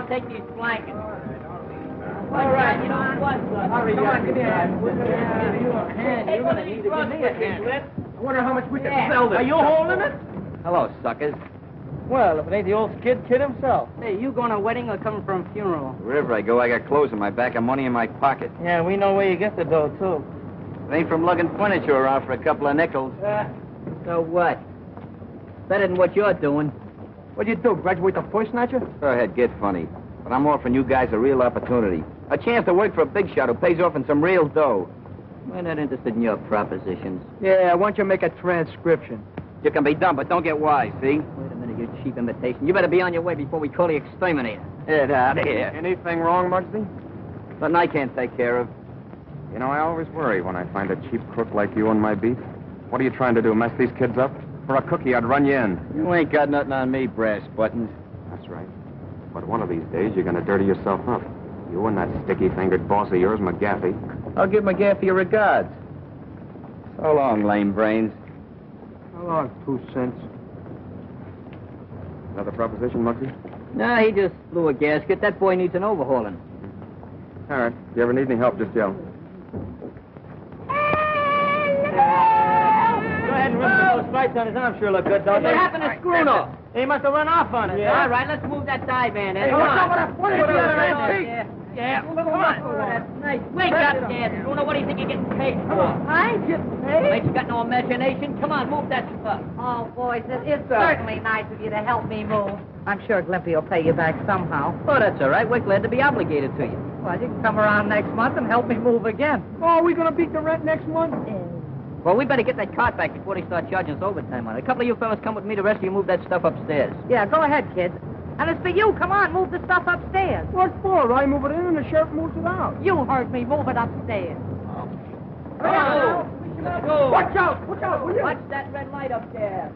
Take these blankets. All right, you know what? Hurry up. Give me a hand. You're going to need to give me a hand. I wonder how much we can sell this. Are you holding it? Hello, suckers. Well, if it ain't the old kid himself. Hey, you going to a wedding or coming from a funeral? Wherever I go, I got clothes in my back and money in my pocket. Yeah, we know where you get the dough, too. It ain't from lugging furniture around for a couple of nickels. So what? Better than what you're doing. What'd you do, graduate the first snatcher? Go ahead, get funny. But I'm offering you guys a real opportunity. A chance to work for a big shot who pays off in some real dough. We're not interested in your propositions. Yeah, I want you to make a transcription. You can be dumb, but don't get wise, see? Wait a minute, you cheap imitation. You better be on your way before we call the exterminator. Get out of here. Anything wrong, Muggsy? Nothing I can't take care of. You know, I always worry when I find a cheap crook like you on my beat. What are you trying to do, mess these kids up? For a cookie, I'd run you in. You ain't got nothing on me, brass buttons. That's right. But one of these days, you're going to dirty yourself up. You and that sticky-fingered boss of yours, McGaffey. I'll give McGaffey your regards. So long, lame brains. How long, 2 cents? Another proposition, Muggsy? No, he just blew a gasket. That boy needs an overhauling. All right. If you ever need any help, just yell. Go ahead and rip those stripes on his arm. Sure look good, don't they? What happened to Scruno? He must have run off on it. Yeah. All right, let's move that dive in. Hey, Come what's on. up with that funny Put it other on. antique? Yeah. Come on. Oh, that's nice. Wake up, Dad. Scruno, what do you think you're getting paid for? I get paid? Ain't you got no imagination? Come on, move that stuff. Oh, boys, it's certainly nice of you to help me move. I'm sure Glimpy will pay you back somehow. Oh, that's all right. We're glad to be obligated to you. Well, you can come around next month and help me move again. Oh, are we going to beat the rent next month? Well, we better get that cart back before they start charging us overtime on it. A couple of you fellas come with me. The rest of you move that stuff upstairs. Yeah, go ahead, kids. And it's for you. Come on, move the stuff upstairs. What for? I move it in and the sheriff moves it out. You heard me. Move it upstairs. Come on. Let's go. Watch out! Watch out, will you? Watch that red light up there.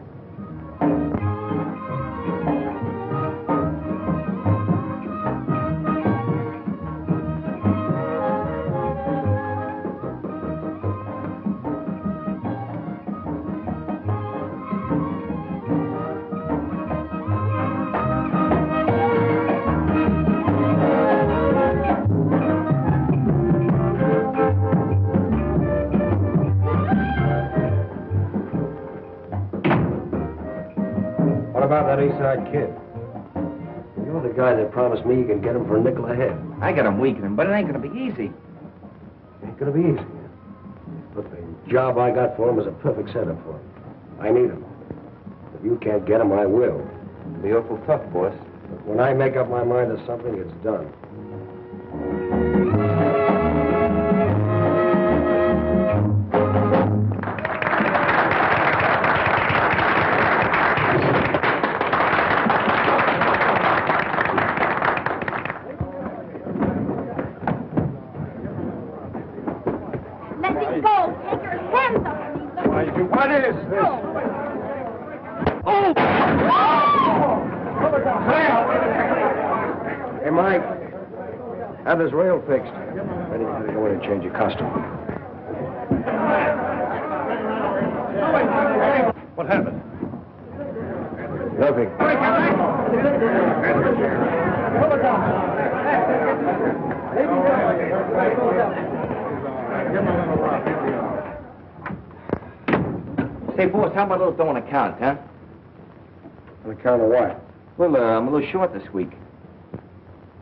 What about that Eastside kid? You're the guy that promised me you can get him for a nickel a head. I got him weakening, but it ain't going to be easy. Ain't gonna be easy. But the job I got for him is a perfect setup for him. I need him. If you can't get him, I will. It'll be awful tough, boss. But when I make up my mind to something, it's done. What is this? Oh! Hey, Mike. Have this rail fixed. Ready to go in and change your costume. What happened? Nothing. Say, boss, how about a little dough on account, huh? On account of what? Well, I'm a little short this week.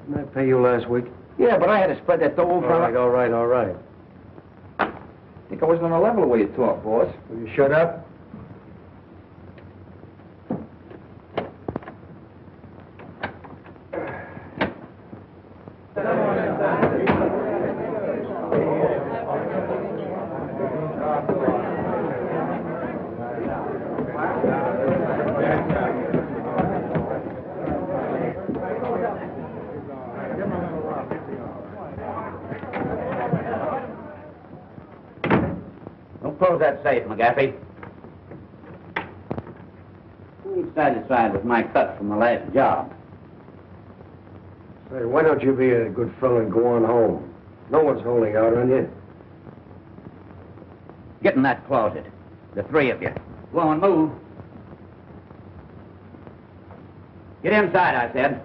Didn't I pay you last week? Yeah, but I had to spread that dough over. All right. I think I wasn't on a level the way you talk, boss. Will you shut up? Don't close that safe, McGaffey. You ain't satisfied with my cut from the last job. Say, why don't you be a good fellow and go on home? No one's holding out on you. Get in that closet. The three of you. Go on, move. Get inside, I said.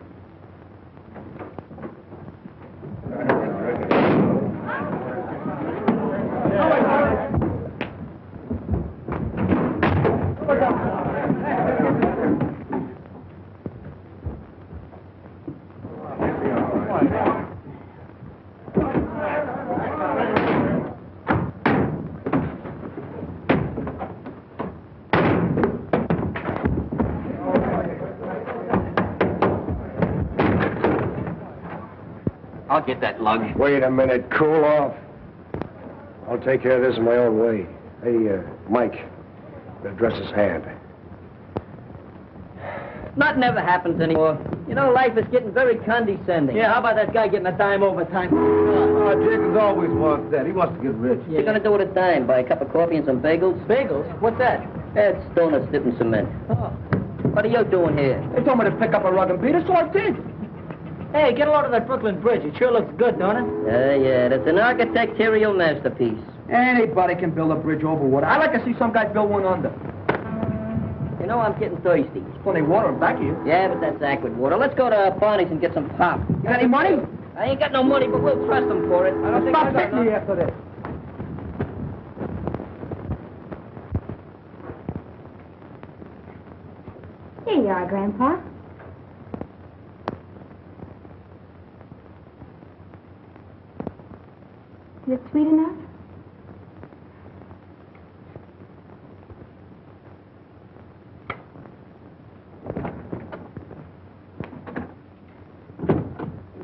I'll get that lug. Wait a minute, cool off. I'll take care of this in my own way. Hey, Mike, address his hand. Nothing ever happens anymore. You know, life is getting very condescending. Yeah, how about that guy getting a dime overtime? Jacobs always wants that. He wants to get rich. What you gonna do with a dime? Buy a cup of coffee and some bagels? Bagels? What's that? That's donuts dipped in cement. Oh. What are you doing here? They told me to pick up a rug and beat it, so I did. Hey, get a load of that Brooklyn Bridge. It sure looks good, don't it? Yeah, that's an architectural masterpiece. Anybody can build a bridge over water. I'd like to see some guy build one under. You know, I'm getting thirsty. There's plenty of water in back of you. Yeah, but that's aqua water. Let's go to Barney's and get some pop. You got any money? I ain't got no money, but we'll trust them for it. I don't think Stop hitting me after this. Here you are, Grandpa. Is it sweet enough?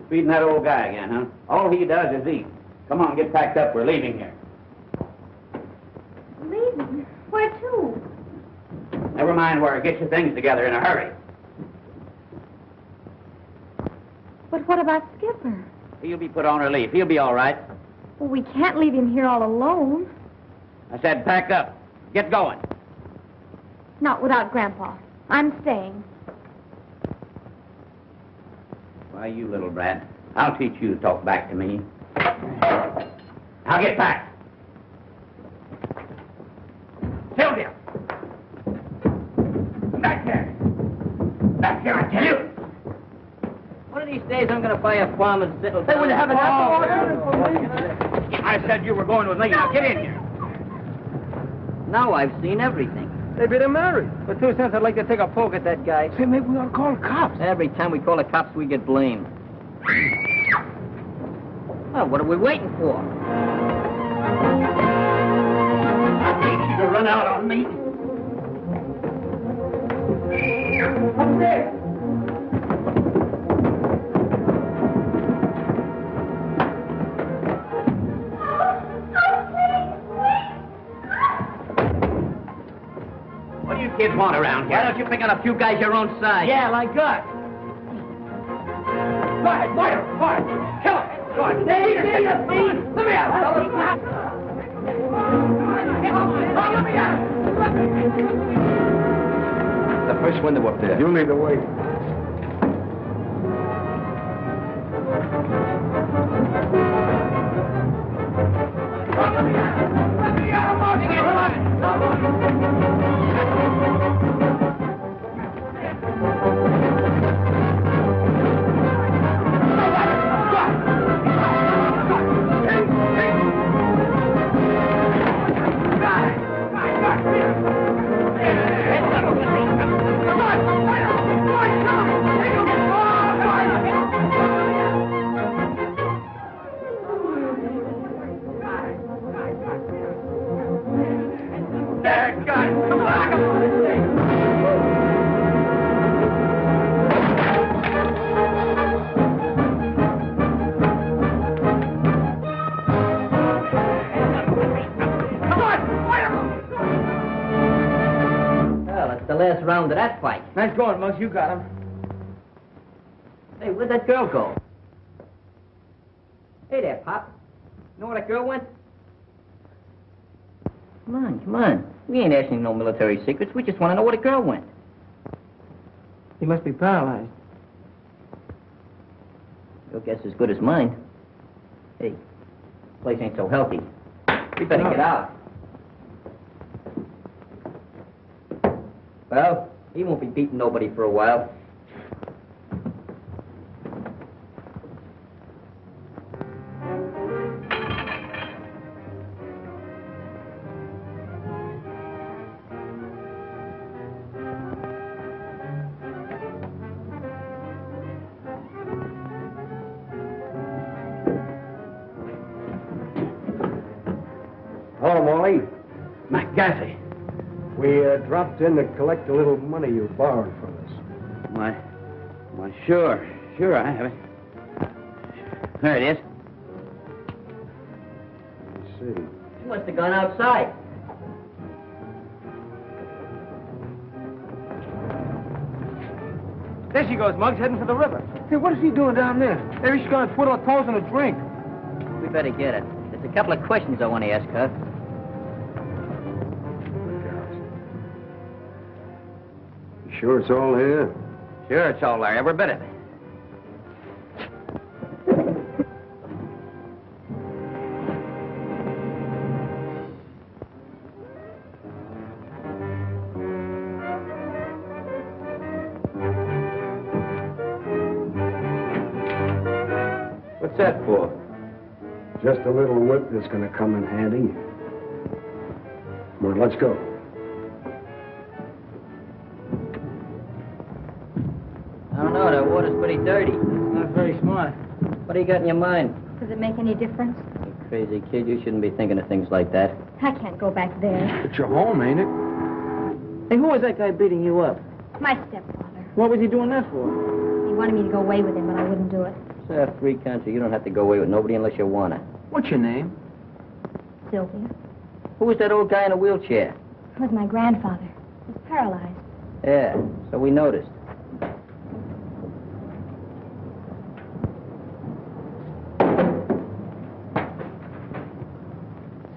Feeding that old guy again, huh? All he does is eat. Come on, get packed up. We're leaving here. Leaving? Where to? Never mind where. Get your things together in a hurry. But what about Skipper? He'll be put on relief. He'll be all right. Well, we can't leave him here all alone. I said pack up. Get going. Not without Grandpa. I'm staying. Why, you little brat. I'll teach you to talk back to me. Now get back. Sylvia! Back there! Back here, I tell you! One of these days, I'm going to buy a farm and settle down. Hey, will you have an apple? I said you were going with me. Now get in here. Now I've seen everything. They better marry. For 2 cents, I'd like to take a poke at that guy. Say, maybe we ought to call the cops. Every time we call the cops, we get blamed. Well, what are we waiting for? I hate you to run out on me. Up there. What do you kids want around here? Why don't you pick on a few guys your own size? Yeah, like us. Go ahead, fire, fire. Kill him. Go ahead. Let me out. Let me out. The first window up there. You lead the way. round to that fight. Nice going, Muggs. You got him. Hey, where'd that girl go? Hey there, Pop. You know where that girl went? Come on, come on. We ain't asking no military secrets. We just want to know where the girl went. He must be paralyzed. Your guess is as good as mine. Hey, this place ain't so healthy. We better get out. Well, he won't be beating nobody for a while. Hello, Molly. McGaffey. We dropped in to collect a little money you borrowed from us. Why, sure, I have it. There it is. Let's see. She must have gone outside. There she goes, Muggs, heading for the river. Hey, what is he doing down there? Maybe she's going to twiddle her toes in a drink. We better get it. There's a couple of questions I want to ask her. You sure it's all here? Sure, it's all there, every bit of it. What's that for? Just a little whip that's going to come in handy. Come on, let's go. I don't know, that water's pretty dirty. Not very smart. What do you got in your mind? Does it make any difference? You crazy kid, you shouldn't be thinking of things like that. I can't go back there. It's your home, ain't it? Hey, who was that guy beating you up? My stepfather. What was he doing that for? He wanted me to go away with him, but I wouldn't do it. It's a free country. You don't have to go away with nobody unless you want to. What's your name? Sylvia. Who was that old guy in a wheelchair? It was my grandfather. He was paralyzed. Yeah, so we noticed.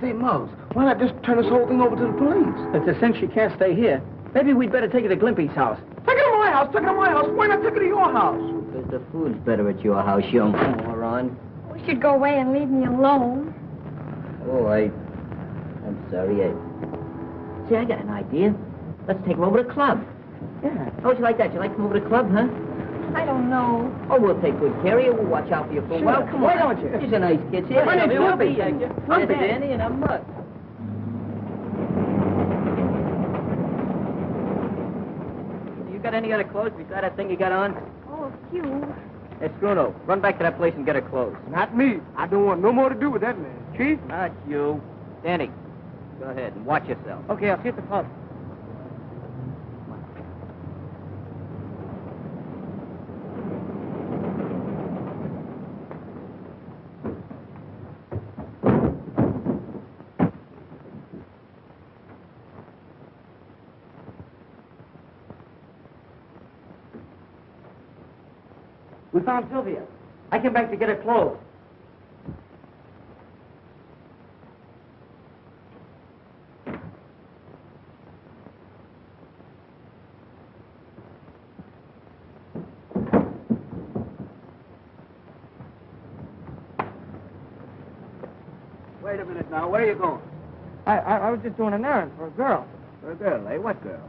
Say, Muggs, why not just turn this whole thing over to the police? It's a cinch she can't stay here. Maybe we'd better take her to Glimpy's house. Take her to my house, take her to my house. Why not take her to your house? Because the food's better at your house, young moron. We should go away and leave me alone. Oh, I'm sorry. See, I got an idea. Let's take her over to the club. Yeah. How would you like that? You like to come over to the club, huh? I don't know. Oh, we'll take good care of you. We'll watch out for you for a while. Come on. Why don't you? She's a nice kid. See, My name's Glimpy. Glimpy, Danny, and I'm Marc. You got any other clothes besides that thing you got on? Oh, a few. Hey, Scruno, run back to that place and get her clothes. Not me. I don't want no more to do with that man. Chief? Not you. Danny, go ahead and watch yourself. Okay, I'll see you at the club. We found Sylvia. I came back to get her clothes. Wait a minute now. Where are you going? I was just doing an errand for a girl. For a girl, eh? What girl?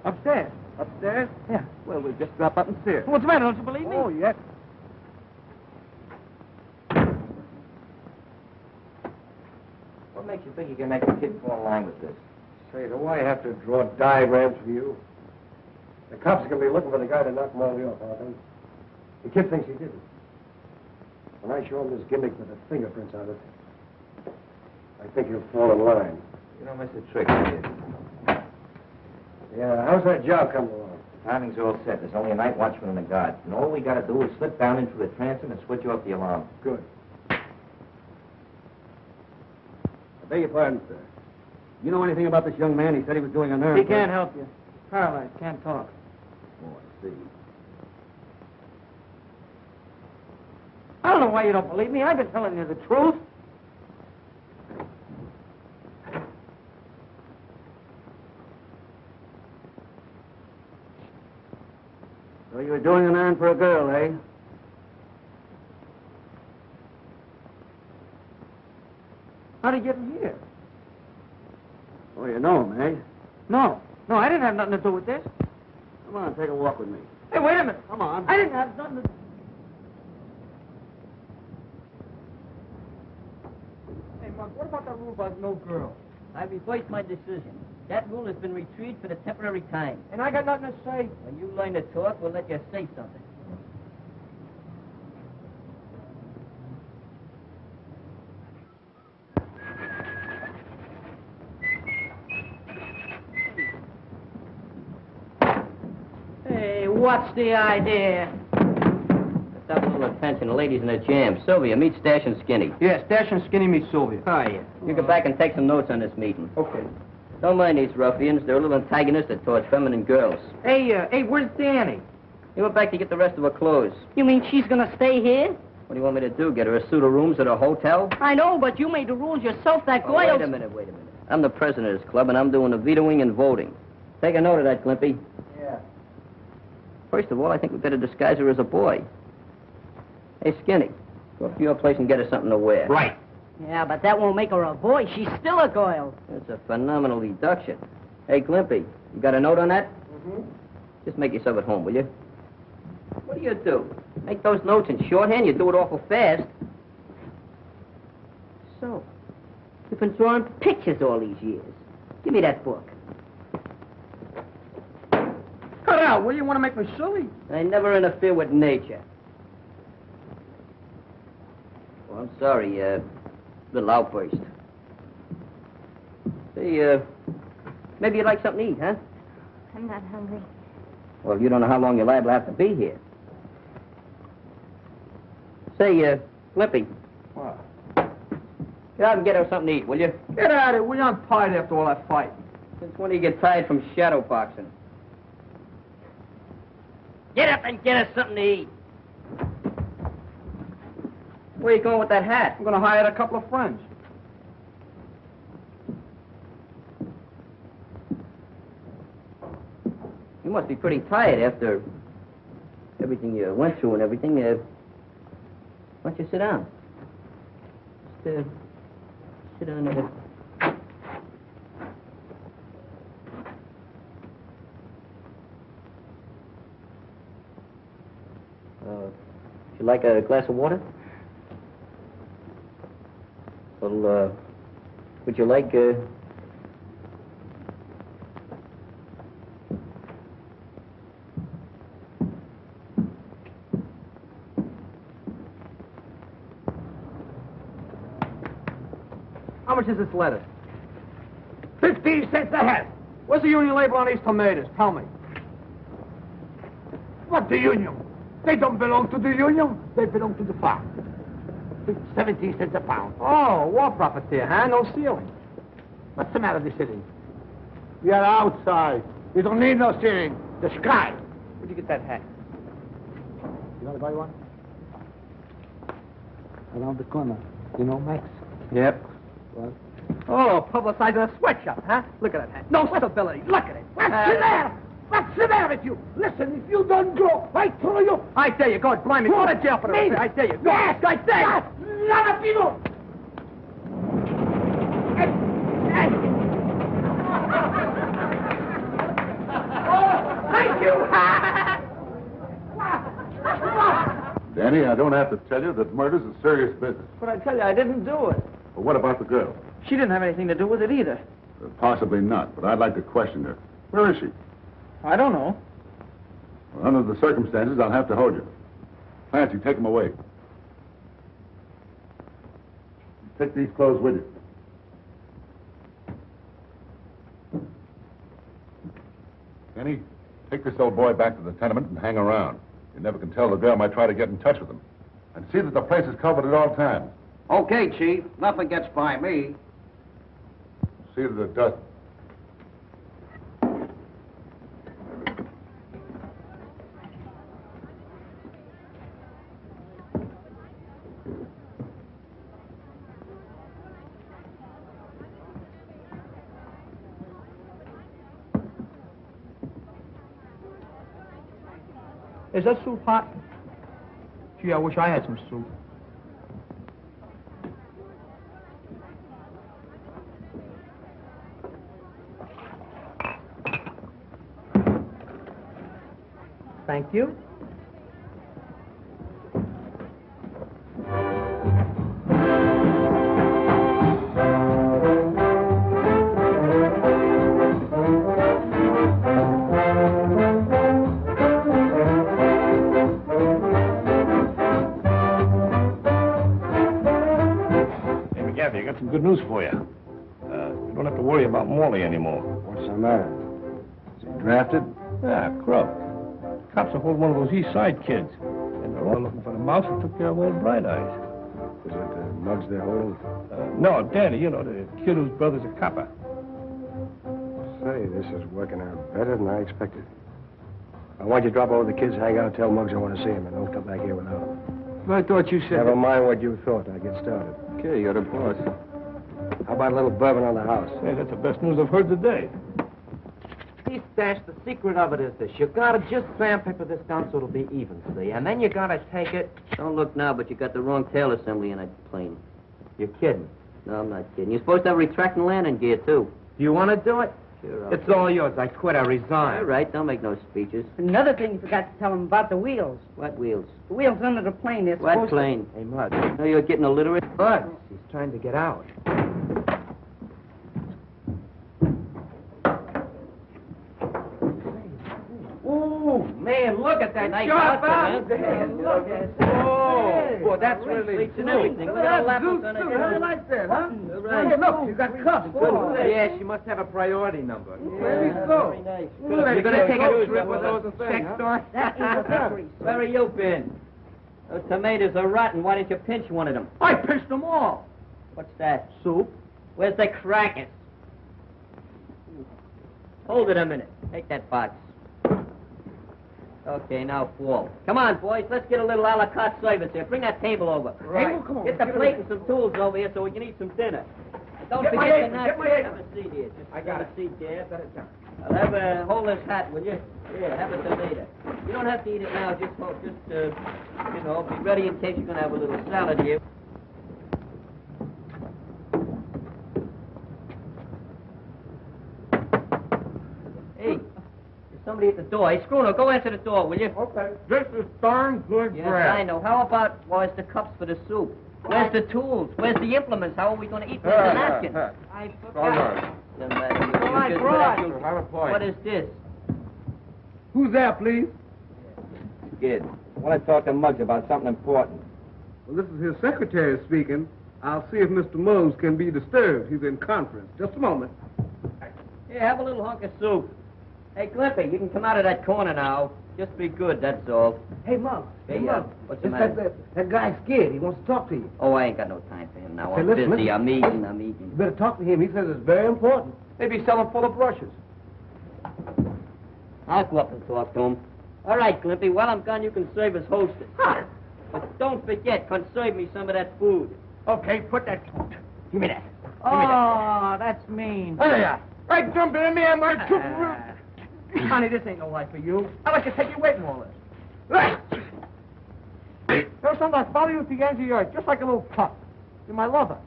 Upstairs. Upstairs? Yeah. Well, we'll just drop up and see her. What's the matter? Don't you believe me? Oh, yes. What makes you think you can make a kid fall in line with this? Say, do I have to draw diagrams for you? The cops are going to be looking for the guy to knock Molly off, aren't they? The kid thinks he didn't. When I show him this gimmick with the fingerprints on it, I think he'll fall in line. You don't miss a trick, do you? Yeah, how's that job coming along? The timing's all set. There's only a night watchman and a guard. And all we got to do is slip down into the transom and switch off the alarm. Good. I beg your pardon, sir. You know anything about this young man? He said he was doing an errand. He can't help you. Paralyzed, can't talk. Oh, I see. I don't know why you don't believe me. I've been telling you the truth. So you were doing an errand for a girl, eh? How'd he get in here? Oh, you know him, eh? No, I didn't have nothing to do with this. Come on, take a walk with me. Hey, wait a minute. Come on. I didn't have nothing to... Hey, Marc, what about that rule about no girl? I reversed my decision. That rule has been retrieved for the temporary time. And I got nothing to say. When you learn to talk, we'll let you say something. Hey, what's the idea? Let's have a little attention. The ladies in the jam. Sylvia, meet Stash and Skinny. Yeah, Stash and Skinny meet Sylvia. Oh, yeah. You go back and take some notes on this meeting. Okay. Don't mind these ruffians. They're a little antagonistic towards feminine girls. Hey, where's Danny? He went back to get the rest of her clothes. You mean she's gonna stay here? What do you want me to do? Get her a suit of rooms at a hotel? I know, but you made the rules yourself. That Oh, girl... wait a minute. I'm the president of this club, and I'm doing the vetoing and voting. Take a note of that, Glimpy. Yeah. First of all, I think we better disguise her as a boy. Hey, Skinny, go up to your place and get her something to wear. Right. Yeah, but that won't make her a boy. She's still a girl. That's a phenomenal deduction. Hey, Glimpy, you got a note on that? Mm-hmm. Just make yourself at home, will you? What do? Make those notes in shorthand? You do it awful fast. So, you've been drawing pictures all these years. Give me that book. Cut out. What do you want to make me silly? I never interfere with nature. Oh, I'm sorry, little outburst. Say, maybe you'd like something to eat, huh? I'm not hungry. Well, you don't know how long you're liable to have to be here. Say, Glimpy. What? Get out and get her something to eat, will you? Get out of it. We're not tired after all that fight. Since when do you get tired from shadow boxing? Get up and get us something to eat. Where you going with that hat? I'm going to hire a couple of friends. You must be pretty tired after everything you went through and everything. Why don't you sit down? Just, sit down there. Would you like a glass of water? Well, would you like, How much is this lettuce? 15 cents a head. Where's the union label on these tomatoes? Tell me. What the union? They don't belong to the union. They belong to the farm. 17 cents a pound. Oh, war profiteer, huh? No ceiling. What's the matter with the ceiling? We are outside. We don't need no ceiling. The sky. Where'd you get that hat? You want to buy one? Around the corner. You know Max? Yep. What? Oh, publicizing a sweatshop, huh? Look at that hat. No stability. Look at it. What's the matter? What's the matter with you? Listen, if you don't go, I throw you. I tell you, God, blimey, go to jail for Me? this. I tell you. Go. Yes, I tell you. yes. None of you. Thank you. Danny, I don't have to tell you that murder's a serious business. But I tell you, I didn't do it. But what about the girl? She didn't have anything to do with it either. Possibly not, but I'd like to question her. Where is she? I don't know. Well, under the circumstances, I'll have to hold you. Patsy, take them away. Take these clothes with you. Danny, take this old boy back to the tenement and hang around. You never can tell, the girl might try to get in touch with him. And see that the place is covered at all times. Okay, Chief. Nothing gets by me. See that it doesn't. Is that soup hot? Gee, I wish I had some soup. Thank you. I got some good news for you. You don't have to worry about Morley anymore. What's the matter? Is he drafted? Yeah, crook. Cops are holding one of those East Side kids. And they're all looking for the mouse who took care of old Bright Eyes. Is it the Muggs they're holding? No, Danny, you know, the kid whose brother's a copper. Say, this is working out better than I expected. I want you to drop over the kids, hang out, tell Muggs I want to see him, and don't come back here without him. I thought you said... Never mind what you thought. I'll get started. Okay, you're the boss. How about a little bourbon on the house? Hey, that's the best news I've heard today. See, Stash, the secret of it is this. You gotta just sandpaper this down so it'll be even, see? And then you gotta take it... Don't look now, but you got the wrong tail assembly in that plane. You're kidding. No, I'm not kidding. You're supposed to have retracting landing gear, too. Do you want to do it? Sure, It's all yours. I quit. I resign. All right, don't make no speeches. Another thing you forgot to tell him about the wheels. What wheels? The wheels under the plane. They're What supposed plane? Hey, Mud. No, you're getting illiterate. Bud, he's trying to get out. Ooh, man, look at that Nice sharp outfit, out. man. Look at that. Boy, that's really Sleeps and everything. Look at all that on it. How do you like that, huh? Right. Hey, look, you got cuffs. Yeah, she must have a priority number. Maybe so. Very nice. You're gonna take a Shoes trip up with with those us. sex stores? That is a victory. Where have you been? Those tomatoes are rotten. Why didn't you pinch one of them? I pinched them all. What's that? Soup. Where's the crackers? Hold it a minute. Take that box. Okay, now fall. Come on, boys. Let's get a little a la carte service here. Bring that table over. Right. Table? Come on. Get the plate and some tools over here so we can eat some dinner. Don't Get my forget apron, to get knock. my apron. Have a seat here. Just I got have it. a seat there. I'll have hold this hat, will you? Yeah, have it till later. You don't have to eat it now. Just you know, be ready in case you're gonna have a little salad here. Hey, there's somebody at the door. Hey, Scruno, go answer the door, will you? Okay. This is darn good Yes, bread. I know. How about, where's the cups for the soup? Where's the tools? Where's the implements? How are we going to eat? Where's the napkins? I Doesn't matter. You I just brought. put Have a it- point. What is this? Who's there, please? Kid, I want to talk to Muggs about something important. Well, this is his secretary speaking. I'll see if Mr. Muggs can be disturbed. He's in conference. Just a moment. Here, have a little hunk of soup. Hey, Glimpy, you can come out of that corner now. Just be good, that's all. Hey, Muggs. Hey, Muggs. what's the It's matter? that guy's scared. He wants to talk to you. Oh, I ain't got no time for him now. Hey, I'm listen, busy. listen. I'm eating. You better talk to him. He says it's very important. Maybe sell him full of brushes. I'll go up and talk to him. All right, Glimpy, while I'm gone, you can serve as hostess. But don't forget, conserve me some of that food. Okay, put that... Give me that. Oh, that's mean. There you are. Right, jump in there, my Honey, this ain't no life for you. I like to take you away from all this. Right. There's something I follow you to the ends of your earth, just like a little pup. You're my lover.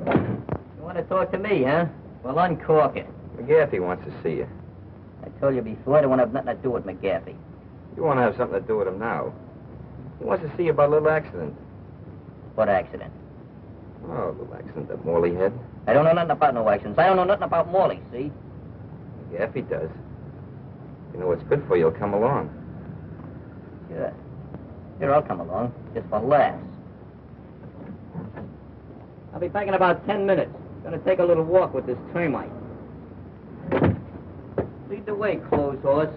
You want to talk to me, huh? Well, uncork it. McGaffey wants to see you. I told you before, I don't want to have nothing to do with McGaffey. You want to have something to do with him now. He wants to see you about a little accident. What accident? Oh, a little accident that Morley had. I don't know nothing about no accidents. I don't know nothing about Morley, see? McGaffey does. You know what's good for you, he'll come along. Sure. Here, I'll come along, just for laughs. I'll be back in about 10 minutes. Gonna take a little walk with this termite. Lead the way, clothes horse.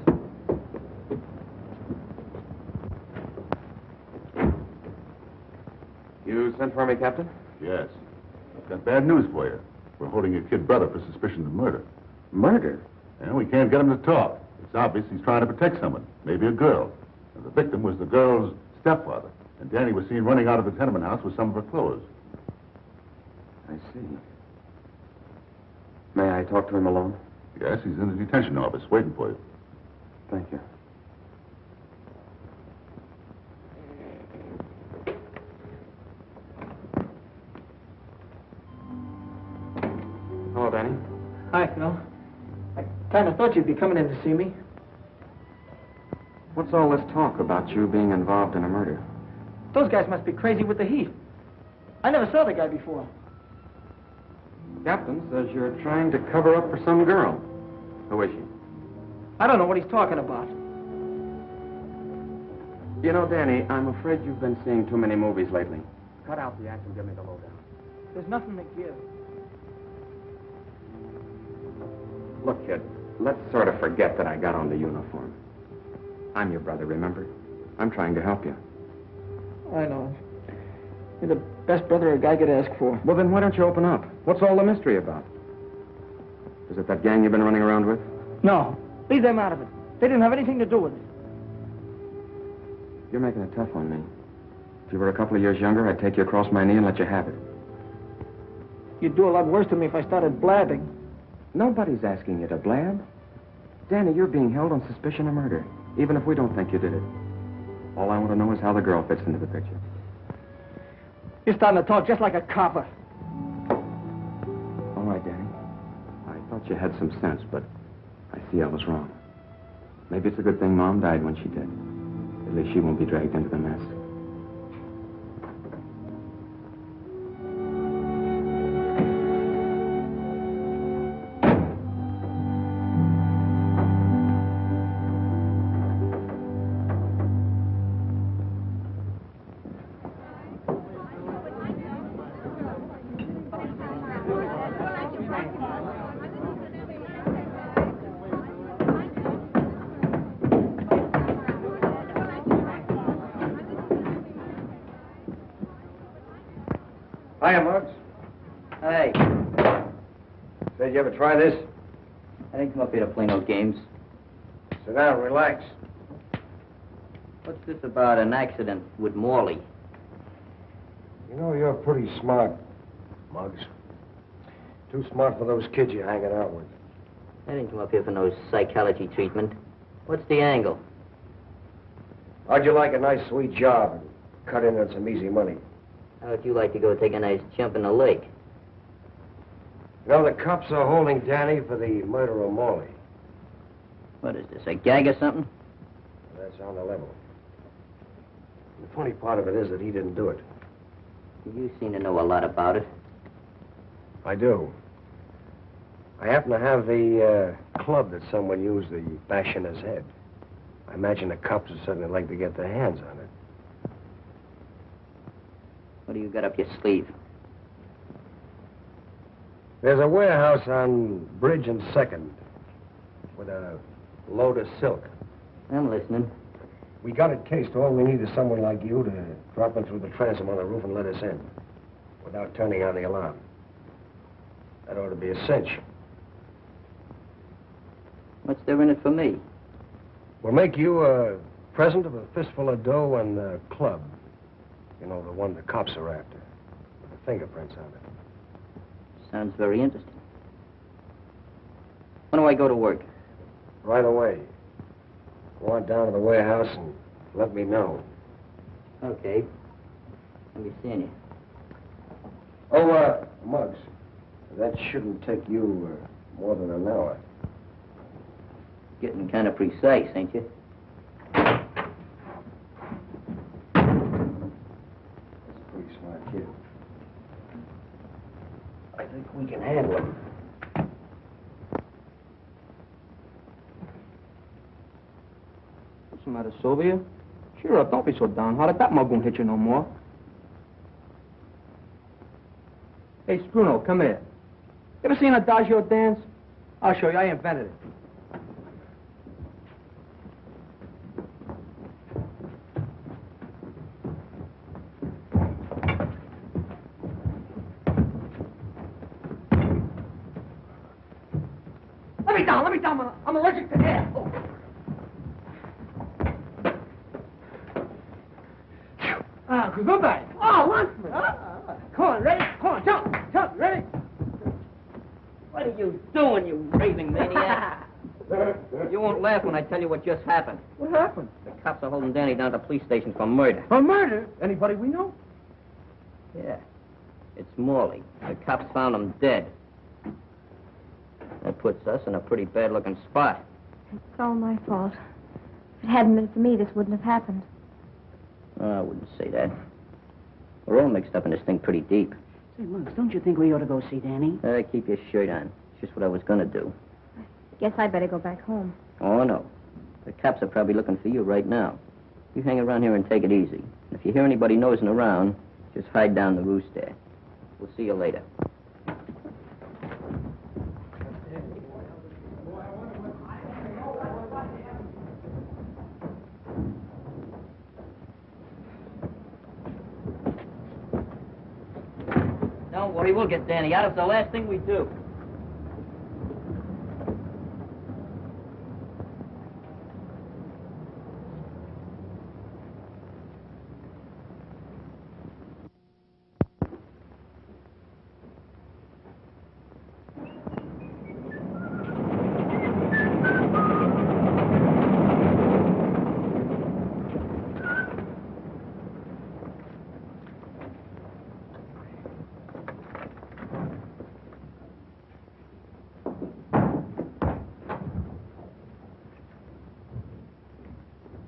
You sent for me, Captain? Yes. I've got bad news for you. We're holding your kid brother for suspicion of murder. Murder? And we can't get him to talk. It's obvious he's trying to protect someone, maybe a girl. And the victim was the girl's stepfather. And Danny was seen running out of the tenement house with some of her clothes. I see. May I talk to him alone? Yes, he's in the detention office waiting for you. Thank you. Phil. I kind of thought you'd be coming in to see me. What's all this talk about you being involved in a murder? Those guys must be crazy with the heat. I never saw the guy before. Captain says you're trying to cover up for some girl. Who is she? I don't know what he's talking about. You know, Danny, I'm afraid you've been seeing too many movies lately. Cut out the act and give me the lowdown. There's nothing to give. Look, kid, let's sort of forget that I got on the uniform. I'm your brother, remember? I'm trying to help you. I know. You're the best brother a guy could ask for. Well, then why don't you open up? What's all the mystery about? Is it that gang you've been running around with? No. Leave them out of it. They didn't have anything to do with it. You're making it tough on me. If you were a couple of years younger, I'd take you across my knee and let you have it. You'd do a lot worse to me if I started blabbing. Nobody's asking you to blab. Danny, you're being held on suspicion of murder, even if we don't think you did it. All I want to know is how the girl fits into the picture. You're starting to talk just like a copper. All right, Danny. I thought you had some sense, but I see I was wrong. Maybe it's a good thing Mom died when she did. At least she won't be dragged into the mess. Hiya, Marc. Hey, Said you ever try this? I didn't come up here to play no games. Sit down, relax. What's this about an accident with Morley? You know, you're pretty smart, Muggs. Too smart for those kids you're hanging out with. I didn't come up here for no psychology treatment. What's the angle? How'd you like a nice, sweet job and cut in on some easy money? How would you like to go take a nice jump in the lake? You know, the cops are holding Danny for the murder of Morley. What is this, a gag or something? That's on the level. The funny part of it is that he didn't do it. You seem to know a lot about it. I do. I happen to have the club that someone used to bash in his head. I imagine the cops would certainly like to get their hands on it. What do you got up your sleeve? There's a warehouse on Bridge and 2nd with a load of silk. I'm listening. We got it cased. All we need is someone like you to drop in through the transom on the roof and let us in without turning on the alarm. That ought to be a cinch. What's there in it for me? We'll make you a present of a fistful of dough and a club. You know, the one the cops are after, with the fingerprints on it. Sounds very interesting. When do I go to work? Right away. Go on down to the warehouse and let me know. Okay. I'll be seeing you. Oh, Muggs, that shouldn't take you more than an hour. Getting kind of precise, ain't you? That's a pretty smart kid. I think we can handle him. What's the matter, Sylvia? Cheer up, don't be so downhearted. That mug won't hit you no more. Hey, Scruno, come here. You ever seen a Adagio dance? I'll show you. I invented it. Let me down. I'm allergic to air. Oh. Goodbye. Oh, lunchman. Come on, ready? Come on, jump, ready? What are you doing, you raving maniac? You won't laugh when I tell you what just happened. What happened? The cops are holding Danny down to the police station for murder. For murder? Anybody we know? Yeah. It's Morley. The cops found him dead. That puts us in a pretty bad-looking spot. It's all my fault. If it hadn't been for me, this wouldn't have happened. Oh, I wouldn't say that. We're all mixed up in this thing pretty deep. Say, Muggs, don't you think we ought to go see Danny? Keep your shirt on. It's just what I was going to do. Guess I'd better go back home. Oh, no. The cops are probably looking for you right now. You hang around here and take it easy. If you hear anybody nosing around, just hide down the roost there. We'll see you later. Don't worry, we'll get Danny out. It's the last thing we do.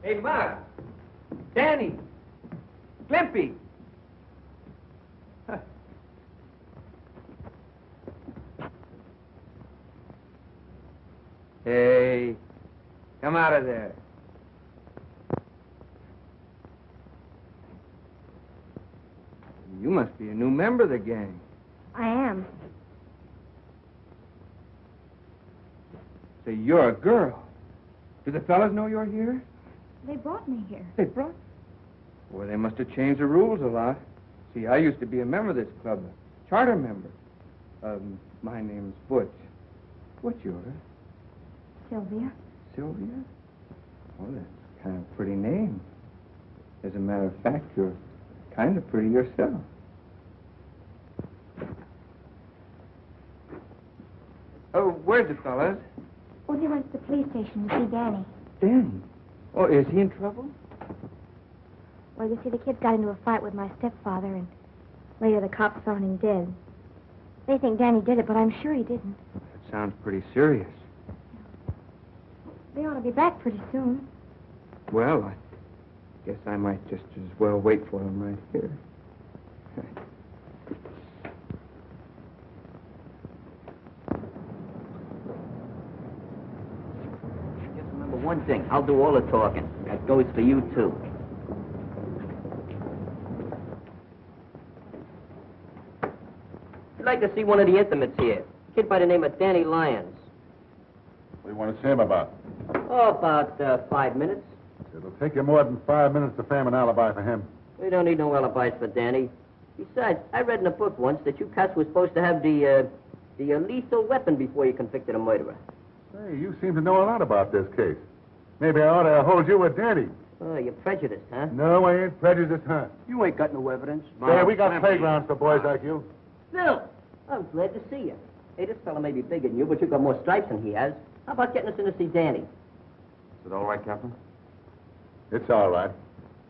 Hey, Marc. Danny. Glimpy. Hey, come out of there. You must be a new member of the gang. I am. So you're a girl. Do the fellas know you're here? They brought me here. They brought? Well, they must have changed the rules a lot. See, I used to be a member of this club, a charter member. My name's Butch. What's yours? Sylvia. Sylvia? Well, that's kind of a pretty name. As a matter of fact, you're kind of pretty yourself. Oh, where's the fellas? Oh, they went to the police station to see Danny. Danny? Oh, is he in trouble? Well, you see, the kids got into a fight with my stepfather, and later the cops found him dead. They think Danny did it, but I'm sure he didn't. That sounds pretty serious. They ought to be back pretty soon. Well, I guess I might just as well wait for him right here. Just remember one thing. I'll do all the talking. That goes for you, too. I'd like to see one of the intimates here. A kid by the name of Danny Lyons. What do you want to see him about? Oh, about 5 minutes. It'll take you more than 5 minutes to frame an alibi for him. We don't need no alibis for Danny. Besides, I read in a book once that you cats were supposed to have the lethal weapon before you convicted a murderer. Say, you seem to know a lot about this case. Maybe I ought to hold you with Danny. Oh, you're prejudiced, huh? No, I ain't prejudiced, huh? You ain't got no evidence. Say, we got playgrounds for boys like you. Phil, I'm glad to see you. Hey, this fella may be bigger than you, but you've got more stripes than he has. How about getting us in to see Danny? Is it all right, Captain? It's all right.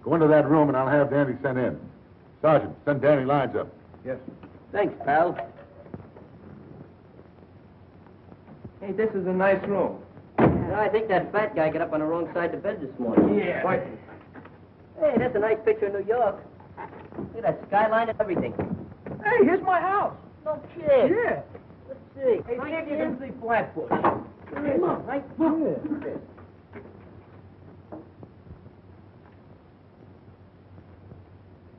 Go into that room and I'll have Danny sent in. Sergeant, send Danny Lyons up. Yes. Thanks, pal. Hey, this is a nice room. I think that fat guy got up on the wrong side of the bed this morning. Yeah. Hey, that's a nice picture of New York. Look at that skyline and everything. Hey, here's my house. No kid. Yeah. Let's see. Hey, Right see if you here. can see Flatbush. Come on, right? Yeah.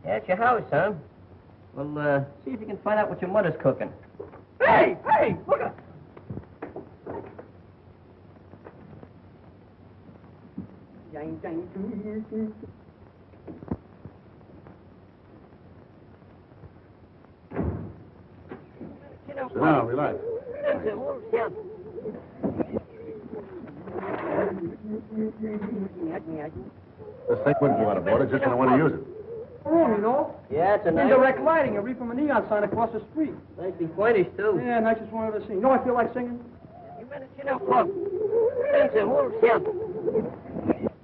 That's your house, huh? Well, see if you can find out what your mother's cooking. Hey, look at. Sit down, relax. This thing wouldn't go out of order just when I want to use it. Oh, you know. Yeah, it's a nice... Indirect lighting. A read from a neon sign across the street. Nicely pointed, too. Yeah, nicest one I've ever seen. You know, I feel like singing.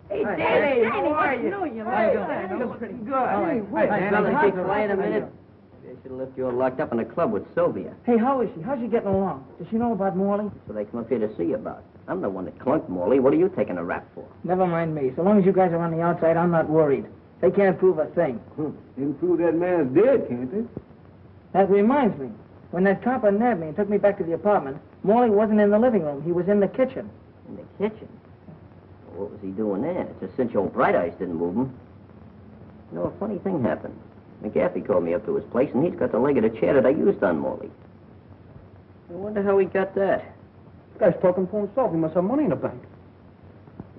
Hey, Danny, how are you? Hey, that was pretty good. Hey, Hey, fella, keep quiet a minute. should have left you all locked up in the club with Sylvia. Hey, how is she? How's she getting along? Does she know about Morley? So they come up here to see you about. I'm the one that clunked Morley. What are you taking a rap for? Never mind me. So long as you guys are on the outside, I'm not worried. They can't prove a thing. They can prove that man's dead, can't they? That reminds me. When that copper nabbed me and took me back to the apartment, Morley wasn't in the living room. He was in the kitchen. In the kitchen? Well, what was he doing there? It's a cinch old Bright Eyes didn't move him. You know, a funny thing happened. McGaffey called me up to his place, and he's got the leg of the chair that I used on Morley. I wonder how he got that. This guy's talking for himself. He must have money in the bank.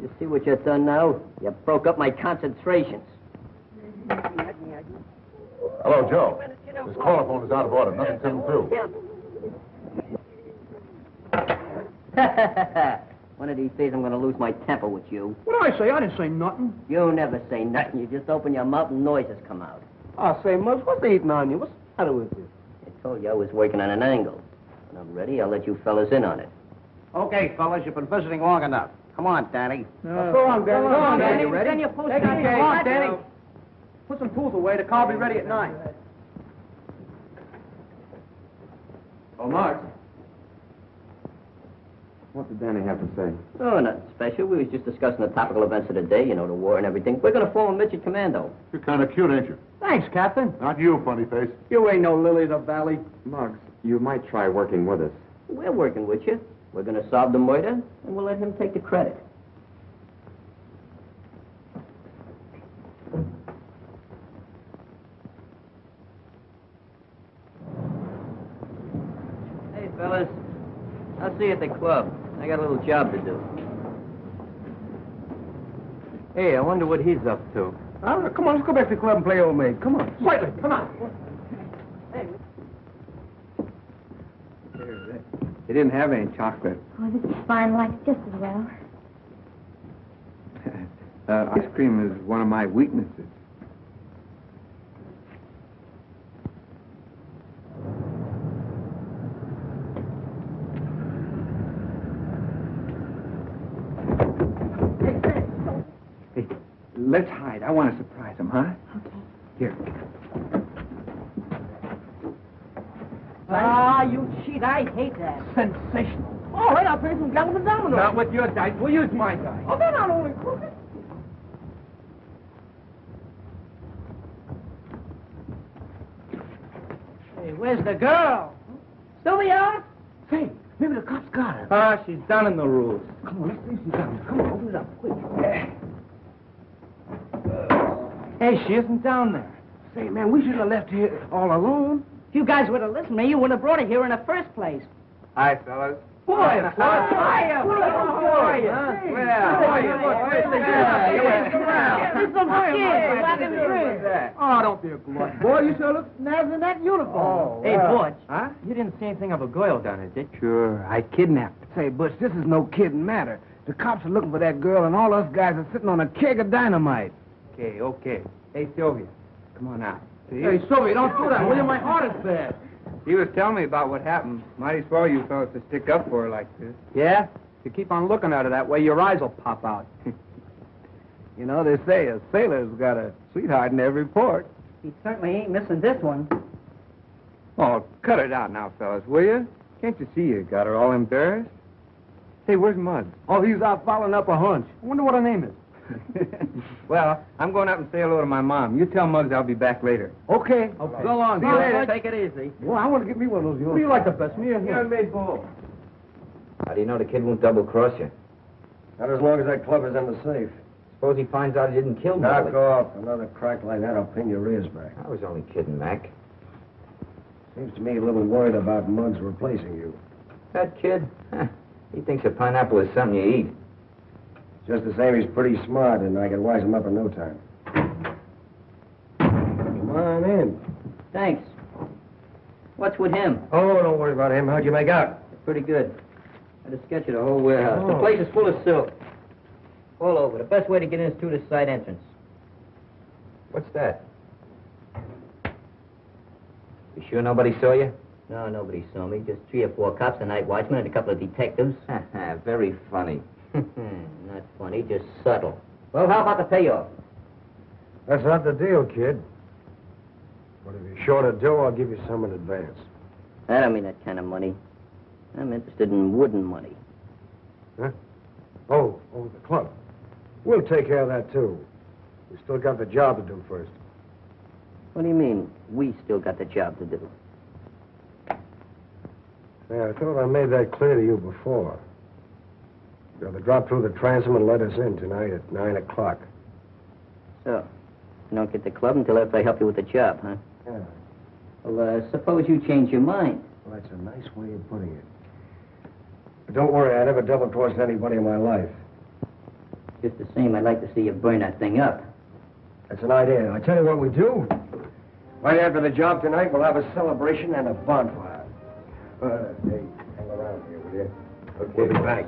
You see what you've done now? You broke up my concentrations. Hello, Joe. This caller phone is out of order. Nothing's coming through. One of these days I'm going to lose my temper with you. What did I say? I didn't say nothing. You never say nothing. You just open your mouth and noises come out. I say, Muggs, what's eating on you? What's the matter with you? I told you I was working on an angle. When I'm ready, I'll let you fellas in on it. Okay, fellas, you've been visiting long enough. Come on, Danny. Go on, Danny. Go on, Danny. You ready? Then you post Take on it your easy. watch. Danny. Put some tools away. The car will be ready at 9. Oh, Marc. What did Danny have to say? Oh, nothing special. We was just discussing the topical events of the day, you know, the war and everything. We're going to form a midget commando. You're kind of cute, ain't you? Thanks, Captain. Not you, funny face. You ain't no lily of the valley. Muggs, you might try working with us. We're working with you. We're going to solve the murder, and we'll let him take the credit. Hey, fellas. I'll see you at the club. I got a little job to do. Hey, I wonder what he's up to. All right, come on, let's go back to the club and play old maid. Come on. Slightly. Come on. He didn't have any chocolate. Oh, this is fine. Like it just as well. Ice cream is one of my weaknesses. Hey, let's hide. I want to surprise him, huh? Okay. Here. Ah, you cheat. I hate that. Sensational. All right, I'll play some gallon dominoes. Not with your dice. We'll use my dice. Oh, they're not only crooked. Hey, where's the girl? Sylvia? Say, maybe the cops got her. Ah, she's down in the rules. Come on, let's see if she's down. Come on, open it up, quick. Hey, she isn't down there. Say, man, we should have left here all alone. If you guys would have listened to me, you wouldn't have brought her here in the first place. Hi, fellas. Boy, How are you? There's some kids. Let him drink. Oh, don't be a glutton. Boy, you sure look nice in that uniform. Hey, Butch. Huh? You didn't see anything of a girl down there, did you? Sure, I kidnapped her. Say, Butch, this is no kidding matter. The cops are looking for that girl, and all us guys are sitting on a keg of dynamite. Okay. Hey, Sylvia, come on out. Hey, Sylvia, don't do that, will you? My heart is bad. He was telling me about what happened. Mighty swell you fellas to stick up for her like this. Yeah? If you keep on looking at her that way, your eyes will pop out. You know, they say a sailor's got a sweetheart in every port. He certainly ain't missing this one. Oh, cut it out now, fellas, will you? Can't you see you got her all embarrassed? Hey, where's Muggs? Oh, he's out following up a hunch. I wonder what her name is. Well, I'm going up and say hello to my mom. You tell Muggs I'll be back later. Okay. So long. See you later. Take it easy. Well, I want to get me one of those. Who do you like the best, me or him? made both. How do you know the kid won't double-cross you? Not as long as that club is in the safe. Suppose he finds out he didn't kill Knock Molly. off. Another crack like that, I'll pin your ears back. I was only kidding, Mac. Seems to me a little worried about Muggs replacing you. That kid? Huh. He thinks a pineapple is something you eat. Just the same, he's pretty smart, and I can wise him up in no time. Come on in. Thanks. What's with him? Oh, don't worry about him. How'd you make out? Pretty good. Had a sketch of the whole warehouse. The Oh. place is full of silk. All over. The best way to get in is through the side entrance. What's that? You sure nobody saw you? No, nobody saw me. Just 3 or 4 cops, a night watchman, and a couple of detectives. Very funny. Not funny, just subtle. Well, how about the payoff? That's not the deal, kid. But if you're short of dough, I'll give you some in advance. I don't mean that kind of money. I'm interested in wooden money. Huh? Oh, the club. We'll take care of that, too. We still got the job to do first. What do you mean, we still got the job to do? Yeah, I thought I made that clear to you before. You'll have to drop through the transom and let us in tonight at 9 o'clock. So, you don't get the club until after I help you with the job, huh? Yeah. Well, suppose you change your mind. Well, that's a nice way of putting it. But don't worry, I never double-crossed anybody in my life. Just the same, I'd like to see you burn that thing up. That's an idea. I tell you what we do. Right after the job tonight, we'll have a celebration and a bonfire. Hey, hang around here, will you? Okay. We'll be back.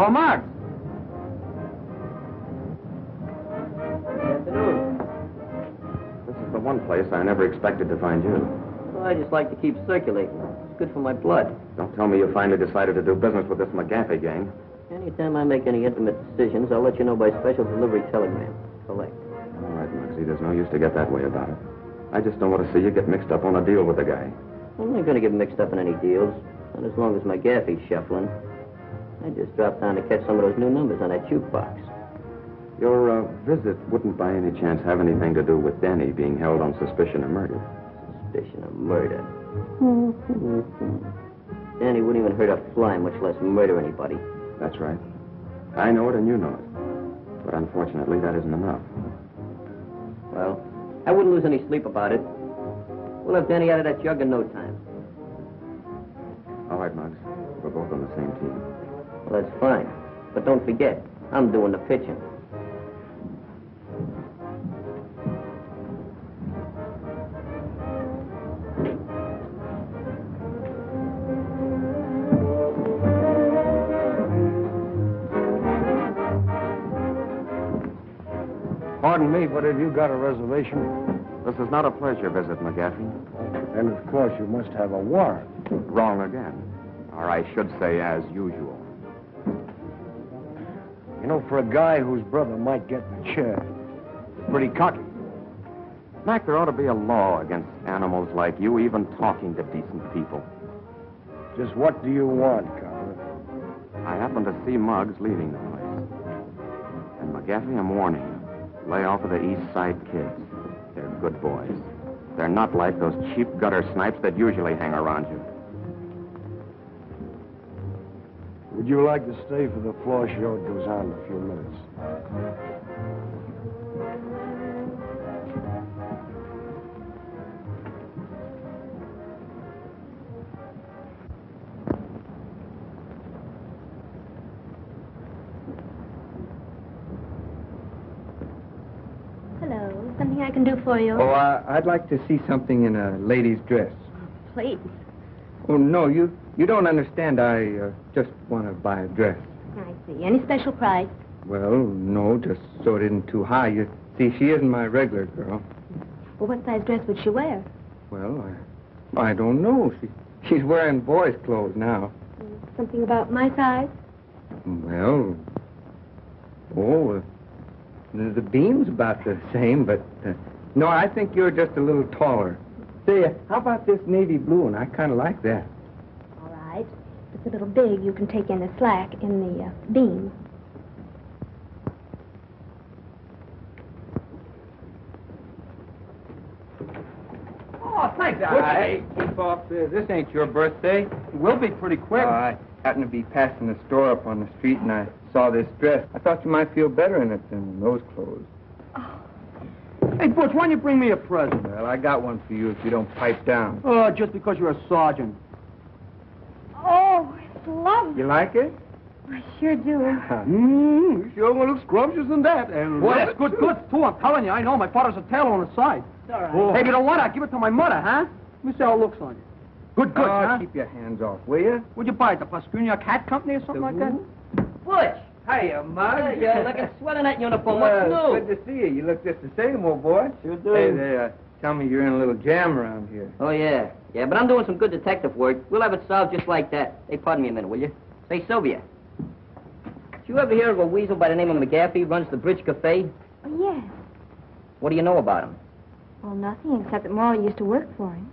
Oh, Marc! This is the one place I never expected to find you. Well, I just like to keep circulating. It's good for my blood. Don't tell me you finally decided to do business with this McGaffey gang. Anytime I make any intimate decisions, I'll let you know by special delivery telegram. Collect. All right, Moxie, there's no use to get that way about it. I just don't want to see you get mixed up on a deal with the guy. I'm not going to get mixed up in any deals. Not as long as McGaffey's shuffling. I just dropped down to catch some of those new numbers on that jukebox. Your visit wouldn't by any chance have anything to do with Danny being held on suspicion of murder. Suspicion of murder. Danny wouldn't even hurt a fly, much less murder anybody. That's right. I know it and you know it. But unfortunately, that isn't enough. Well, I wouldn't lose any sleep about it. We'll have Danny out of that jug in no time. All right, Muggs. We're both on the same team. Well, that's fine. But don't forget, I'm doing the pitching. Pardon me, but have you got a reservation? This is not a pleasure visit, McGaffey. And of course you must have a warrant. Wrong again. Or I should say as usual. You know, for a guy whose brother might get in the chair, pretty cocky. Mac, there ought to be a law against animals like you even talking to decent people. Just what do you want, Copper? I happen to see Muggs leaving the place. And McGaffey, I'm warning you. Lay off of the East Side kids. They're good boys. They're not like those cheap gutter snipes that usually hang around you. Would you like to stay for the floor show? It goes on in a few minutes. Hello. Something I can do for you? Oh, I'd like to see something in a lady's dress. Please. Oh, no, you don't understand. I just want to buy a dress. I see. Any special price? Well, no, just so it isn't too high. You see, she isn't my regular girl. Well, what size dress would she wear? Well, I don't know. She's wearing boys' clothes now. Something about my size? Well, the beam's about the same, but no, I think you're just a little taller. Say, how about this navy blue one? I kind of like that. All right. If it's a little big, you can take in the slack in the beam. Oh, thanks. Hey, keep off this. This ain't your birthday. It will be pretty quick. I happened to be passing the store up on the street, and I saw this dress. I thought you might feel better in it than those clothes. Hey, Butch, why don't you bring me a present? Well, I got one for you if you don't pipe down. Oh, just because you're a sergeant. Oh, it's lovely. You like it? I sure do. You sure want to look scrumptious in that. And Boy, that's good goods, too. I'm telling you, I know. My father's a tailor on the side. It's all right. Oh. Hey, if you don't want it, I'll give it to my mother, huh? Let me see how it looks on you. Good goods, huh? Keep your hands off, will you? Where'd you buy it? The Pascunia Cat Company or something like that? Butch! Hiya, Mug. You're looking swell in that uniform. What's new? Good to see you. You look just the same, old boy. Sure do. Hey, Tell me you're in a little jam around here. Oh, yeah. Yeah, but I'm doing some good detective work. We'll have it solved just like that. Hey, pardon me a minute, will you? Say, Sylvia. Did you ever hear of a weasel by the name of McGaffey runs the Bridge Cafe? Oh, yes. What do you know about him? Well, nothing, except that Morley used to work for him.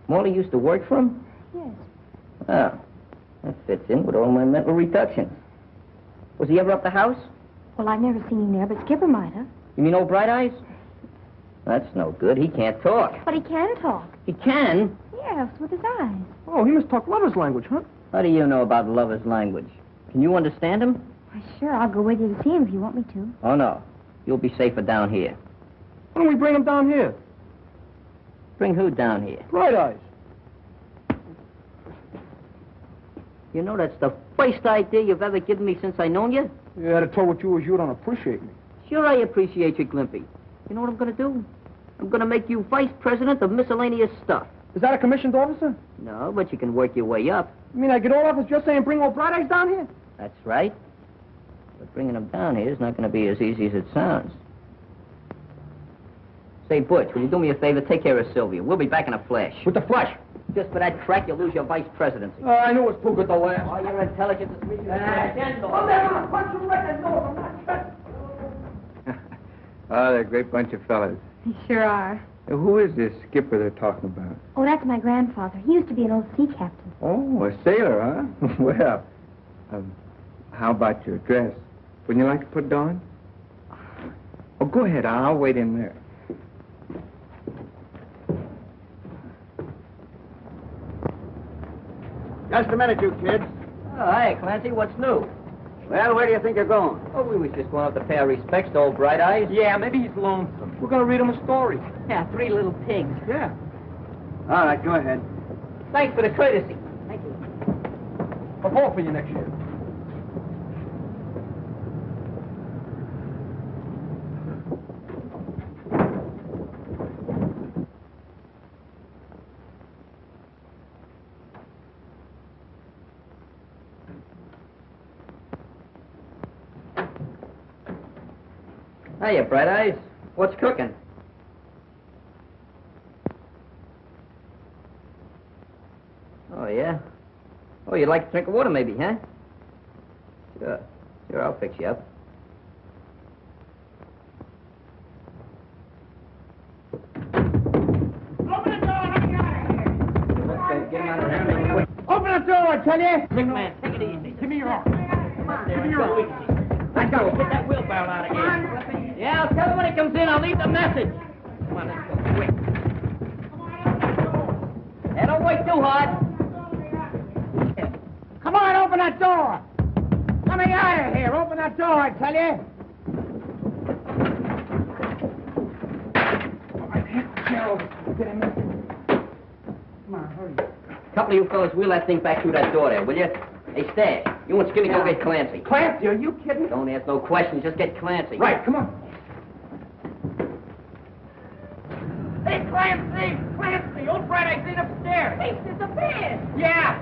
Morley used to work for him? Yes. Oh, that fits in with all my mental reductions. Was he ever up the house? Well, I've never seen him there, but Skipper might have. You mean old Bright Eyes? That's no good. He can't talk. But he can talk. He can? Yes, with his eyes. Oh, he must talk lover's language, huh? How do you know about lover's language? Can you understand him? Why, sure, I'll go with you to see him if you want me to. Oh, no. You'll be safer down here. Why don't we bring him down here? Bring who down here? Bright Eyes. You know, that's the first idea you've ever given me since I known you. Yeah, to tell what you was, you don't appreciate me. Sure, I appreciate you, Glimpy. You know what I'm going to do? I'm going to make you vice president of miscellaneous stuff. Is that a commissioned officer? No, but you can work your way up. You mean I get all office just saying bring old Bright Eyes down here? That's right. But bringing them down here is not going to be as easy as it sounds. Say, Butch, will you do me a favor? Take care of Sylvia. We'll be back in a flash. With the flash? Just for that crack, you'll lose your vice presidency. I knew it was too good to last. Oh, your intelligence is really... Oh, they're going to punch you right in the nose. I'm not Oh, they're a great bunch of fellas. They sure are. Who is this skipper they're talking about? Oh, that's my grandfather. He used to be an old sea captain. Oh, a sailor, huh? Well, how about your dress? Wouldn't you like to put it on? Oh, go ahead. I'll wait in there. Just a minute, you kids. Oh, hey, Clancy, what's new? Well, where do you think you're going? Oh, we was just going up to pay our respects to old Bright Eyes. Yeah, maybe he's lonesome. We're going to read him a story. Yeah, 3 little pigs. Yeah. All right, go ahead. Thanks for the courtesy. Thank you. I'll vote for you next year. Hiya, Bright Eyes. What's cooking? Oh, yeah? Oh, you'd like a drink of water, maybe, huh? Sure. Sure, I'll fix you up. Open the door, let me out of here. Get him out of here. Quick. Open the door, I tell you. Big man, take it easy. Give me your arm. Come on, Give me your arm. Let's go. Get that wheelbarrow out of here. Yeah, I'll tell him when he comes in. I'll leave the message. Come on, let's go quick. Hey, don't wait too hard. Come on, open that door. Let me out of here. Open that door, I tell you. Get him in. Come on, hurry. Couple of you fellas wheel that thing back through that door there, will you? Hey, Stash, you and Skinny go get Clancy. Clancy, are you kidding? Don't ask no questions, just get Clancy. Right, come on. Hey, Clancy! Clancy! Old Bright Eyes in upstairs! He's disappeared! Yeah!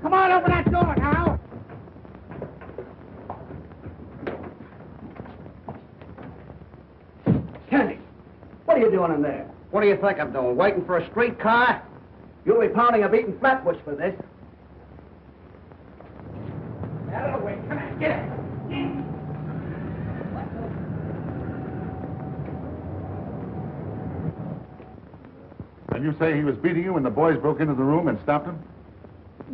Come on, open that door now! Kenny, what are you doing in there? What do you think I'm doing? Waiting for a streetcar? You'll be pounding a beaten flatbush for this. Out of the way. Come on, get it. And you say he was beating you when the boys broke into the room and stopped him?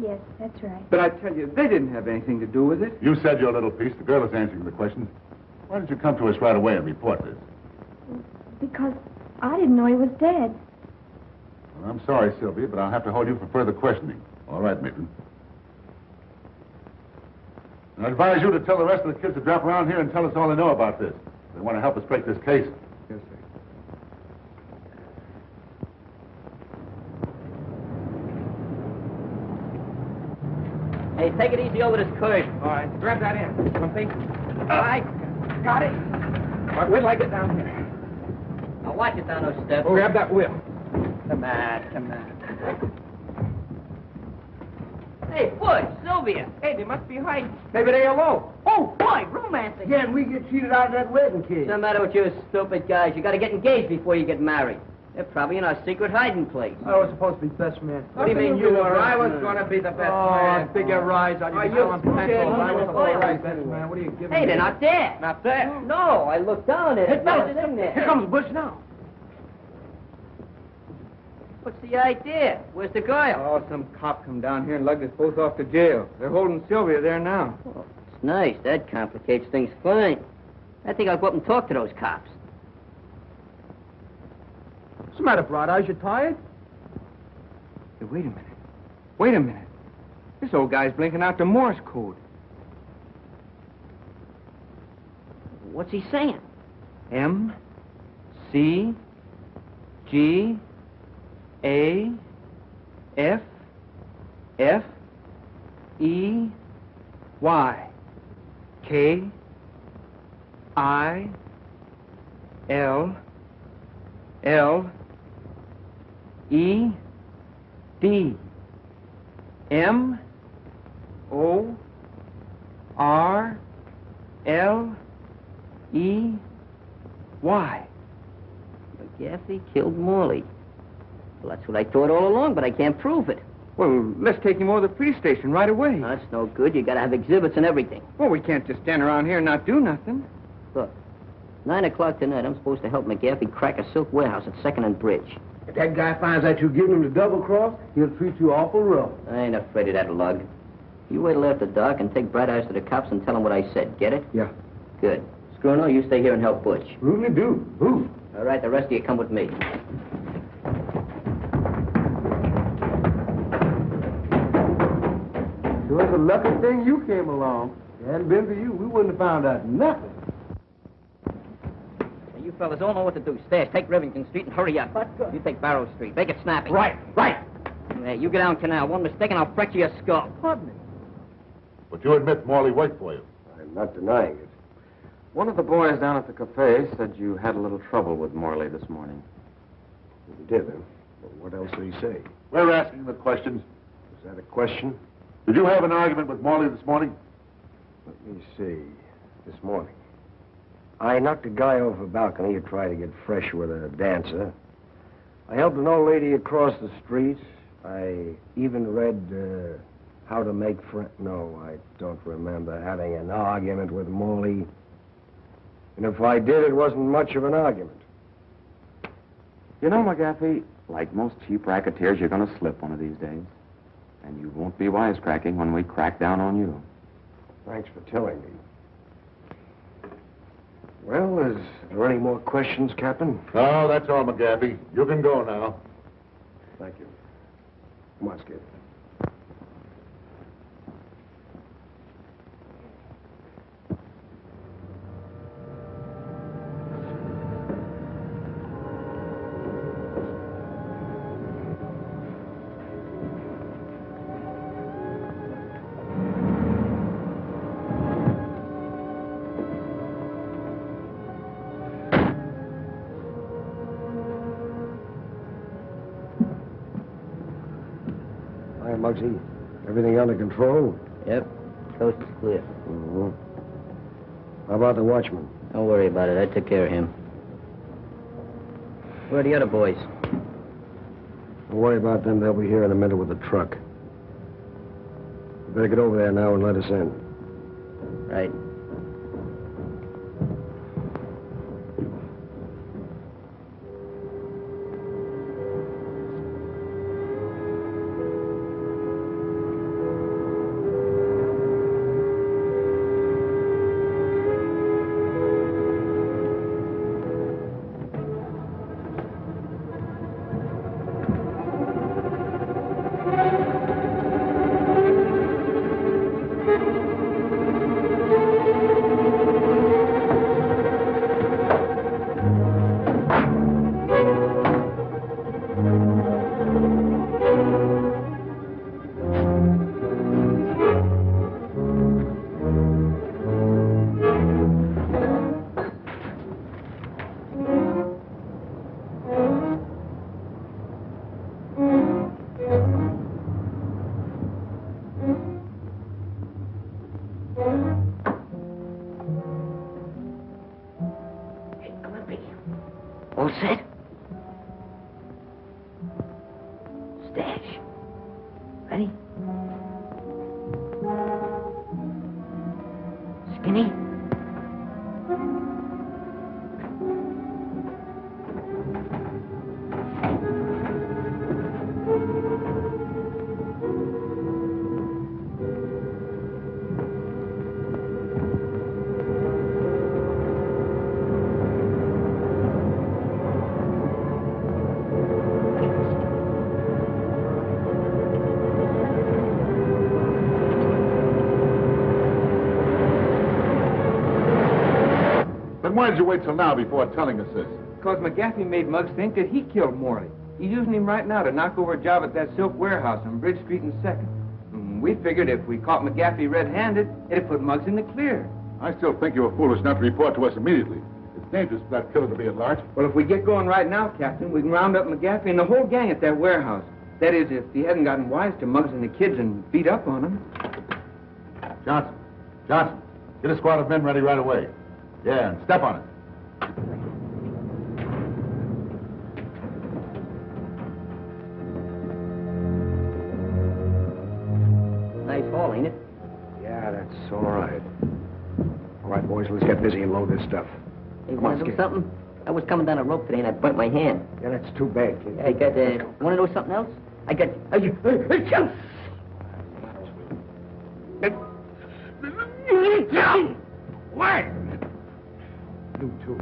Yes, that's right. But I tell you, they didn't have anything to do with it. You said your little piece. The girl is answering the questions. Why did you come to us right away and report this? Because I didn't know he was dead. Well, I'm sorry, Sylvia, but I'll have to hold you for further questioning. All right, Maitland. I advise you to tell the rest of the kids to drop around here and tell us all they know about this. They want to help us break this case. Yes, sir. Hey, take it easy over this curve. All right, grab that in. Something. All right, got it. All right, wait till I get down here. Now watch it down those steps. Oh, grab that wheel. Come on. Hey, Butch, Sylvia. Hey, they must be hiding. Maybe they alone. Oh, boy, romance again. Yeah, and we get cheated out of that wedding cake. What's the matter with you stupid guys? You gotta get engaged before you get married. They're probably in our secret hiding place. I was supposed to be best man. What do you mean you were? I was going to be the best man. Big a rise on you. Are you I was all right, best man. What are you giving Hey, me? they're not there. Not there? No, I looked down at it. fellas, In there. Here comes Butch now. What's the idea? Where's the girl? Oh, some cop come down here and lugged us both off to jail. They're holding Sylvia there now. Oh, it's nice. That complicates things fine. I think I'll go up and talk to those cops. What's the matter, Bright Eyes? You tired? Hey, wait a minute. This old guy's blinking out the Morse code. What's he saying? M, C, G, A, F, F, E, Y, K, I, L, L, E, D, M, O, R, L, E, Y. McGaffey killed Morley. Well, that's what I thought all along, but I can't prove it. Well, let's take him over to the police station right away. No, that's no good. You gotta have exhibits and everything. Well, we can't just stand around here and not do nothing. Look, 9 o'clock tonight, I'm supposed to help McGaffey crack a silk warehouse at 2nd and Bridge. If that guy finds out you giving him the double cross, he'll treat you awful rough. I ain't afraid of that lug. You wait till after dark and take Bright Eyes to the cops and tell them what I said. Get it? Yeah. Good. Scruno, you stay here and help Butch. Really do. Who? All right, the rest of you come with me. It was a lucky thing you came along. If it hadn't been for you, we wouldn't have found out nothing. Now, you fellas all know what to do. Stash, take Rivington Street and hurry up. You take Barrow Street. Make it snappy. Right. Hey, you get down Canal. One mistake and I'll fracture your skull. Pardon me. But you admit Morley worked for you. I'm not denying it. One of the boys down at the cafe said you had a little trouble with Morley this morning. We did, huh? But what else did he say? We're asking the questions. Is that a question? Did you have an argument with Morley this morning? Let me see. This morning. I knocked a guy off a balcony who tried to get fresh with a dancer. I helped an old lady across the street. I even read How to Make Friends. No, I don't remember having an argument with Morley. And if I did, it wasn't much of an argument. You know, McGaffey, like most cheap racketeers, you're going to slip one of these days. And you won't be wisecracking when we crack down on you. Thanks for telling me. Well, is there any more questions, Captain? No, that's all, McGaffey. You can go now. Thank you. Come on, Skip. Muggsy, everything under control? Yep. Coast is clear. Mm-hmm. How about the watchman? Don't worry about it. I took care of him. Where are the other boys? Don't worry about them. They'll be here in a minute with the truck. You better get over there now and let us in. Right. All set? Stash. Ready? Skinny? Why did you wait till now before telling us this? Because McGaffey made Muggs think that he killed Morley. He's using him right now to knock over a job at that silk warehouse on Bridge Street and 2nd. We figured if we caught McGaffey red-handed, it'd put Muggs in the clear. I still think you were foolish not to report to us immediately. It's dangerous for that killer to be at large. Well, if we get going right now, Captain, we can round up McGaffey and the whole gang at that warehouse. That is, if he hadn't gotten wise to Muggs and the kids and beat up on them. Johnson, get a squad of men ready right away. Yeah, and step on it. Nice haul, ain't it? Yeah, that's all right. All right, boys, let's get busy and load this stuff. Hey, want to do something? I was coming down a rope today and I burnt my hand. Yeah, that's too bad, kid. I got, want to know something else? I got, What? You too.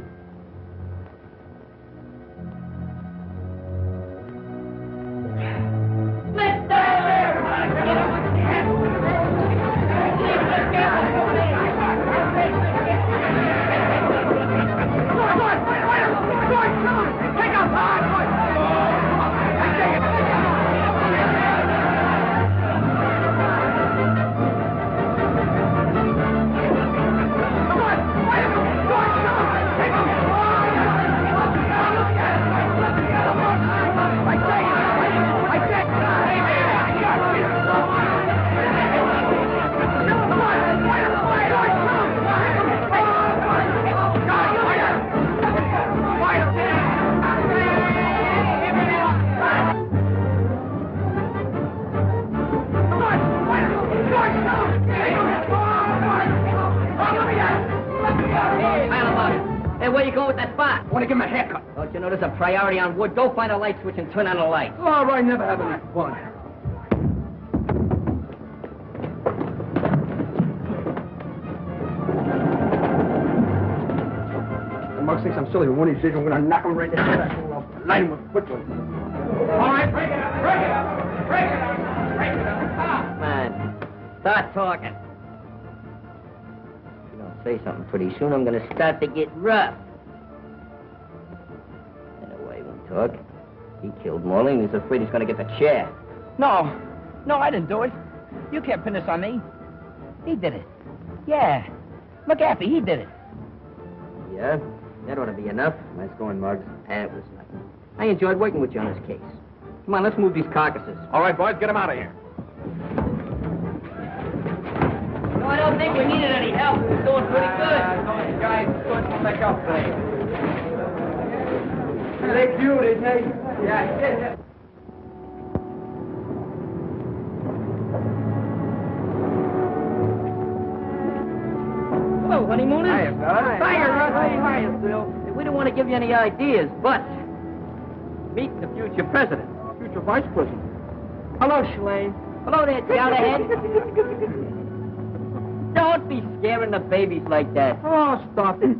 Don't you know there's a priority on wood? Go find a light switch and turn on the light. All right, never have any fun. Muggs thinks I'm silly, but one of these days I'm going to knock him right in the head. I'll light him with foot. All right, break it up, break it up, break it up, break it up. Come on, start talking. If you don't say something pretty soon, I'm going to start to get rough. Talk. He killed Morley and he's afraid he's going to get the chair. No, I didn't do it. You can't pin this on me. He did it. Yeah. McGaffey, he did it. Yeah? That ought to be enough. Nice going, Muggs. That was nothing. I enjoyed working with you on this case. Come on, let's move these carcasses. All right, boys, get them out of here. No, I don't think we needed any help. We're doing pretty good. Those guys couldn't make up for it. They cute, didn't they? Yeah. Hello, honeymooners. Hiya, Bud. Hiya, Sil. We don't want to give you any ideas, but meet the future president. Future vice president. Hello, Shalane. Hello there, Jowderhead. Don't be scaring the babies like that. Oh, stop it.